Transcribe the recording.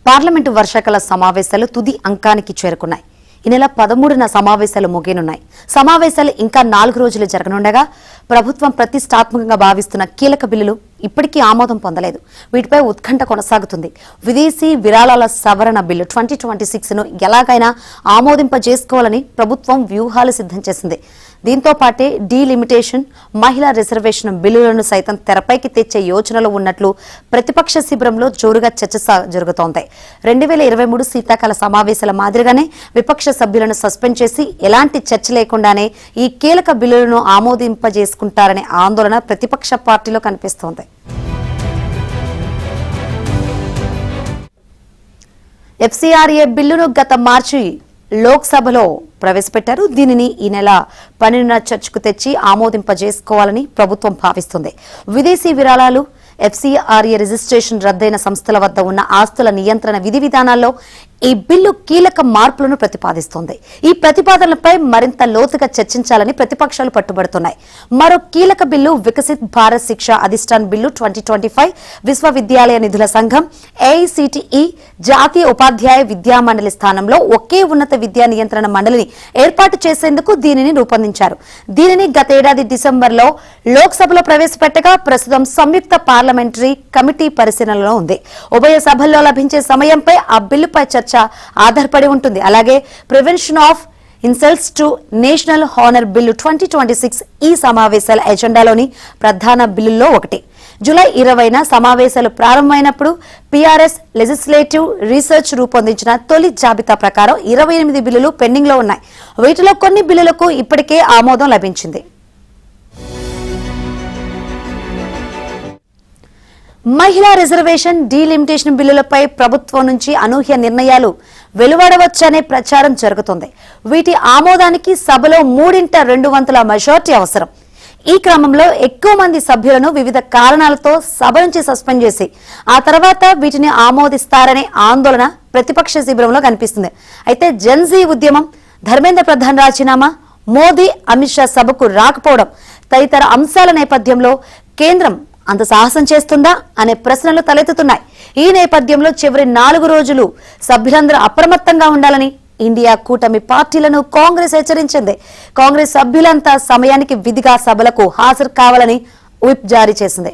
Parliament వర్షాకాల సమావేశాలు తుది అంకానికి చేరుకున్నాయి. ఈ నెల 13న సమావేశాలు ముగియనున్నాయి. సమావేశాలు ఇంకా 4 రోజులు జరగనుండగా ప్రభుత్వం ప్రతిష్టాత్మకంగా భావిస్తున్న కీలక బిల్లులు ఇప్పటికీ ఆమోదం పొందలేదు. వీటిపై ఉత్కంఠ కొనసాగుతుంది. విదేశీ విరాళాల సవరణ బిల్లు 2026ను ఎలాగైనా ఆమోదింపజేసుకోవాలని ప్రభుత్వం వ్యూహాలు సిద్ధం చేసింది. దీంతో పాటే డీలిమిటేషన్, మహిళా రిజర్వేషన్ బిల్లులను సైతం తెరపైకి తెచ్చే యోచనలో ఉన్నట్లు ప్రతిపక్ష శిబిరంలో జోరుగా చర్చ జరుగుతోంది. 2023 శీతాకాల సమావేశాల మాదిరిగానే విపక్ష సభ్యులను సస్పెండ్ చేసి ఎలాంటి చర్చ లేకుండానే ఈ కీలక బిల్లులను ఆమోదింపజేసుకుంటారనే ఆందోళన ప్రతిపక్ష పార్టీలో కనిపిస్తోంది. ఎఫ్సీఆర్ఏ బిల్లును గత మార్చి లోక్సభలో ప్రవేశపెట్టారు. దీనిని ఈ నెల 12న చర్చకు తెచ్చి ఆమోదింపజేసుకోవాలని ప్రభుత్వం భావిస్తుంది. విదేశీ విరాళాలు, ఎఫ్సీఆర్ఏ రిజిస్ట్రేషన్ రద్దయిన సంస్థల వద్ద ఉన్న ఆస్తుల నియంత్రణ విధి విధానాల్లో ఈ బిల్లు కీలక మార్పులను ప్రతిపాదిస్తోంది. ఈ ప్రతిపాదనలపై మరింత లోతుగా చర్చించాలని ప్రతిపక్షాలు పట్టుబడుతున్నాయి. మరో కీలక బిల్లు వికసిత్ భారత్ శిక్షా అధిష్టాన్ బిల్లు 2025 విశ్వవిద్యాలయ నిధుల సంఘం ఏఐసిటిఈ జాతీయ ఉపాధ్యాయ విద్యా మండలి స్థానంలో ఒకే ఉన్నత విద్యా నియంత్రణ మండలిని ఏర్పాటు చేసేందుకు దీనిని రూపొందించారు. దీనిని గతేడాది డిసెంబర్లో లోక్సభలో ప్రవేశపెట్టగా ప్రస్తుతం సంయుక్త పార్లమెంటరీ కమిటీ పరిశీలనలో ఉంది. ఉభయ సభల్లో లభించే సమయంపై ఆ బిల్లుపై చర్చ ఆధారపడి ఉంటుంది. అలాగే prevention of insults to national honour bill 2026 ఈ సమావేశాల ఎజెండాలోని ప్రధాన బిల్లుల్లో ఒకటి. జూలై 20న సమావేశాలు ప్రారంభమైనప్పుడు పీఆర్ఎస్ లెజిస్లేటివ్ రీసెర్చ్ రూపొందించిన తొలి జాబితా ప్రకారం 28 బిల్లులు పెండింగ్ లో ఉన్నాయి. వీటిలో కొన్ని బిల్లులకు ఇప్పటికే ఆమోదం లభించింది. మహిళా రిజర్వేషన్, డీలిమిటేషన్ బిల్లులపై ప్రభుత్వం నుంచి అనూహ్య నిర్ణయాలు వెలువడవచ్చనే ప్రచారం జరుగుతోంది. వీటి ఆమోదానికి సభలో 3/2 మెజార్టీ అవసరం. ఈ క్రమంలో ఎక్కువ మంది సభ్యులను వివిధ కారణాలతో సభ నుంచి సస్పెండ్ చేసి ఆ తర్వాత వీటిని ఆమోదిస్తారనే ఆందోళన ప్రతిపక్ష శిబిరంలో కనిపిస్తుంది. అయితే జెన్జీ ఉద్యమం, ధర్మేంద్ర ప్రధాన్ రాజీనామా, మోదీ, అమిత్ షా సభకు రాకపోవడం తదితర అంశాల నేపథ్యంలో కేంద్రం అంత సాహసం చేస్తుందా అనే ప్రశ్నలు తలెత్తుతున్నాయి. ఈ నేపథ్యంలో చివరి 4 రోజులు సభ్యులందరూ అప్రమత్తంగా ఉండాలని ఇండియా కూటమి పార్టీలను కాంగ్రెస్ హెచ్చరించింది. కాంగ్రెస్ సభ్యులంతా సమయానికి విధిగా సభలకు హాజరు కావాలని విప్ జారీ చేసింది.